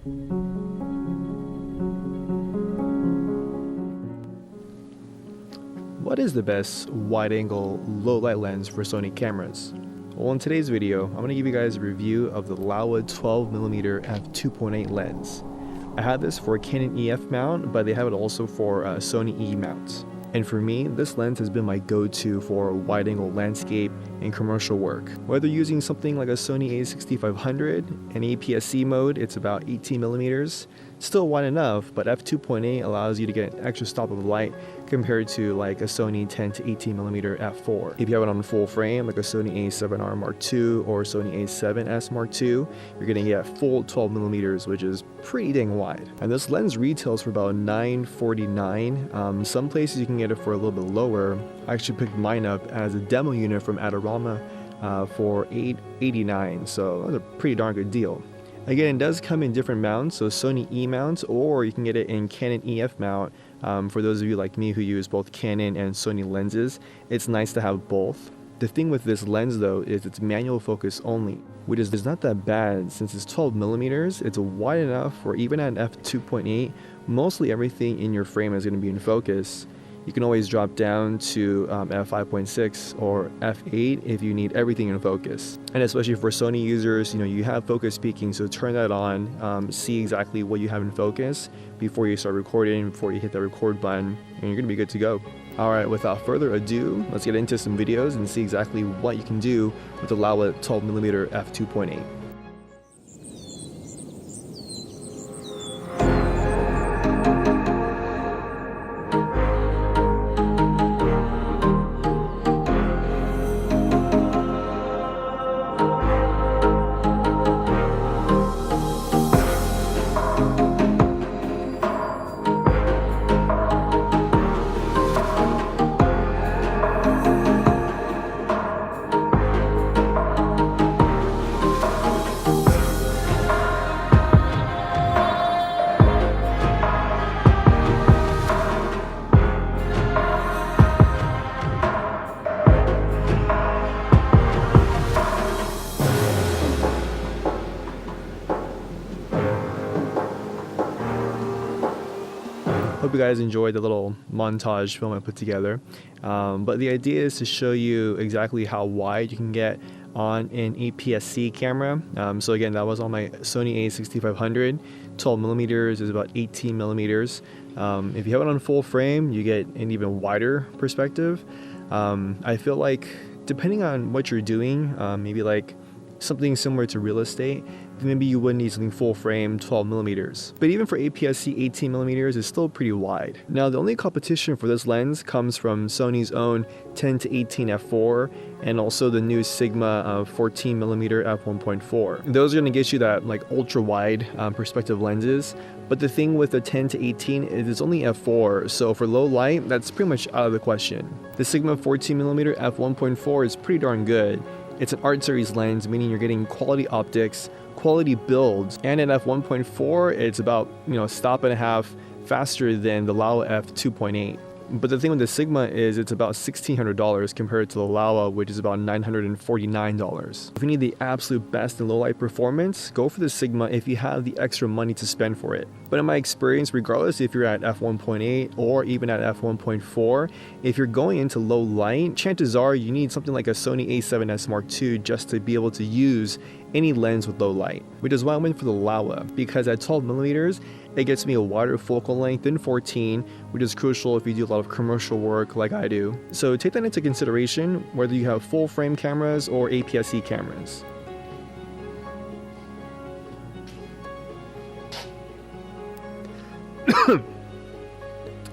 What is the best wide-angle low-light lens for Sony cameras? Well, in today's video, I'm going to give you guys a review of the Laowa 12mm f2.8 lens. I have this for a Canon EF mount, but they have it also for Sony E mounts. And for me, this lens has been my go-to for wide-angle landscape and commercial work. Whether using something like a Sony A6500, an APS-C mode, it's about 18mm, still wide enough, but f2.8 allows you to get an extra stop of light compared to like a Sony 10 to 18mm f4. If you have it on full frame, like a Sony A7RII Mark II or Sony A7S Mark II, you're gonna get full 12mm, which is pretty dang wide. And this lens retails for about $949. Some places you can get it for a little bit lower. I actually picked mine up as a demo unit from Adorama for $889, so that's a pretty darn good deal. Again, it does come in different mounts, so Sony E mounts, or you can get it in Canon EF mount. For those of you like me who use both Canon and Sony lenses, it's nice to have both. The thing with this lens though is it's manual focus only, which is not that bad since it's 12mm. It's wide enough for even at f2.8, mostly everything in your frame is going to be in focus. You can always drop down to f5.6 or f8 if you need everything in focus. And especially for Sony users, you have focus peaking, so turn that on, see exactly what you have in focus before you start recording, before you hit the record button, and you're gonna be good to go. Alright, without further ado, let's get into some videos and see exactly what you can do with the Laowa 12mm f2.8. Hope you guys enjoyed the little montage film I put together. But the idea is to show you exactly how wide you can get on an APS-C camera. So again, that was on my Sony A6500. 12mm is about 18mm. If you have it on full frame, you get an even wider perspective. I feel like depending on what you're doing, maybe like something similar to real estate, maybe you would need something full frame 12mm. But even for APS-C, 18mm is still pretty wide. Now the only competition for this lens comes from Sony's own 10 to 18 f4 and also the new Sigma 14mm f1.4. Those are going to get you that like ultra wide perspective lenses. But the thing with the 10 to 18 is it's only f4, so for low light, that's pretty much out of the question. The Sigma 14mm f1.4 is pretty darn good. It's an art series lens, meaning you're getting quality optics, quality builds, and at f1.4, it's about stop and a half faster than the Laowa f2.8. But the thing with the Sigma is it's about $1,600 compared to the Laowa, which is about $949. If you need the absolute best in low light performance, go for the Sigma if you have the extra money to spend for it. But in my experience, regardless if you're at f1.8 or even at f1.4, if you're going into low light, chances are you need something like a Sony A7S Mark II just to be able to use any lens with low light, which is why I went for the Laowa, because at 12mm, it gets me a wider focal length than 14, which is crucial if you do a lot of commercial work like I do. So take that into consideration, whether you have full frame cameras or APS-C cameras.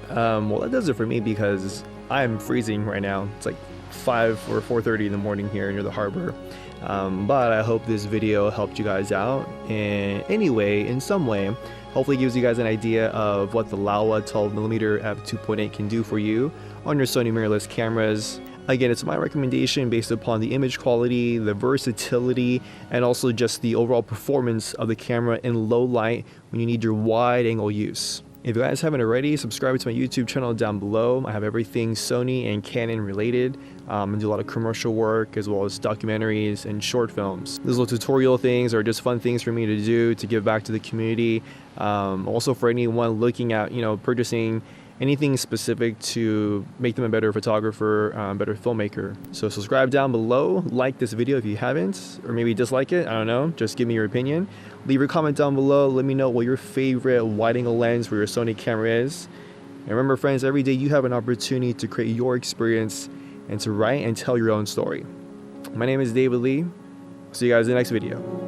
Well, that does it for me because I'm freezing right now. It's like 5 or 4:30 in the morning here near the harbor. But I hope this video helped you guys out in any way, in some way. Hopefully gives you guys an idea of what the Laowa 12mm f2.8 can do for you on your Sony mirrorless cameras. Again, it's my recommendation based upon the image quality, the versatility, and also just the overall performance of the camera in low light when you need your wide angle use. If you guys haven't already, subscribe to my YouTube channel down below. I have everything Sony and Canon related. I do a lot of commercial work as well as documentaries and short films. These little tutorial things are just fun things for me to do to give back to the community. Also for anyone looking at, purchasing anything specific to make them a better photographer, better filmmaker. So subscribe down below, like this video if you haven't, or maybe dislike it, I don't know, just give me your opinion. Leave your comment down below, let me know what your favorite wide-angle lens for your Sony camera is. And remember friends, every day you have an opportunity to create your experience and to write and tell your own story. My name is David Lee, see you guys in the next video.